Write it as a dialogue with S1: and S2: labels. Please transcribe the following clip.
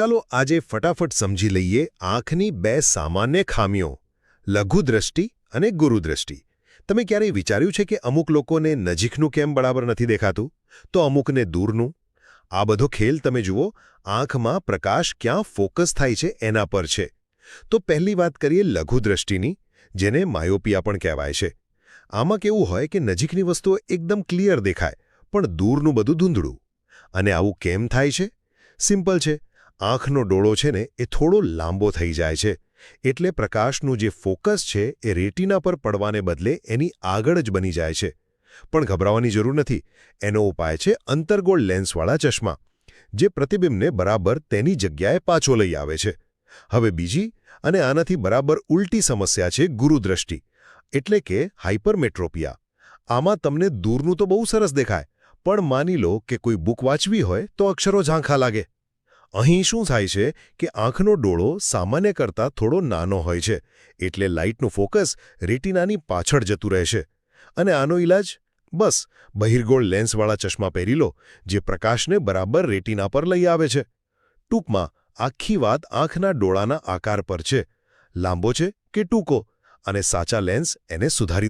S1: ચાલો આજે ફટાફટ સમજી લઈએ આંખની બે સામાન્ય ખામીઓ લઘુદ્રષ્ટિ અને ગુરુદ્રષ્ટિ. તમે ક્યારેય વિચાર્યું છે કે અમુક લોકોને નજીકનું કેમ બરાબર નથી દેખાતું તો અમુકને દૂરનું? આ બધો ખેલ તમે જુઓ આંખમાં પ્રકાશ ક્યાં ફોકસ થાય છે એના પર છે. તો પહેલી વાત કરીએ લઘુદ્રષ્ટિની, જેને માયોપિયા પણ કહેવાય છે. આમાં કેવું હોય કે નજીકની વસ્તુઓ એકદમ ક્લિયર દેખાય પણ દૂરનું બધું ધૂંધળું. અને આવું કેમ થાય છે? સિમ્પલ છે. આંખનો ડોળો છે ને એ થોડો લાંબો થઈ જાય છે, એટલે પ્રકાશનું જે ફોકસ છે એ રેટિના પર પડવાને બદલે એની આગળ જ બની જાય છે. પણ ગભરાવાની જરૂર નથી. એનો ઉપાય છે અંતર્ગોળ લેન્સવાળા ચશ્મા, જે પ્રતિબિંબને બરાબર તેની જગ્યાએ પાછો લઈ આવે છે. હવે બીજી અને આનાથી બરાબર ઉલટી સમસ્યા છે ગુરુદ્રષ્ટિ, એટલે કે હાઇપરમેટ્રોપિયા. આમાં તમને દૂરનું તો બહુ સરસ દેખાય, પણ માની લો કે કોઈ બુક વાંચવી હોય તો અક્ષરો ઝાંખા લાગે. અહીં શું થાય છે કે આંખનો ડોળો સામાન્ય કરતાં થોડો નાનો હોય છે, એટલે લાઇટનું ફોકસ રેટિનાની પાછળ જતું રહેશે. અને આનો ઈલાજ? બસ બહિર્ગોળ લેન્સવાળા ચશ્મા પહેરી લો, જે પ્રકાશને બરાબર રેટિના પર લઈ આવે છે. ટૂંકમાં આખી વાત આંખના ડોળાના આકાર પર છે. લાંબો છે કે ટૂંકો, અને સાચા લેન્સ એને સુધારી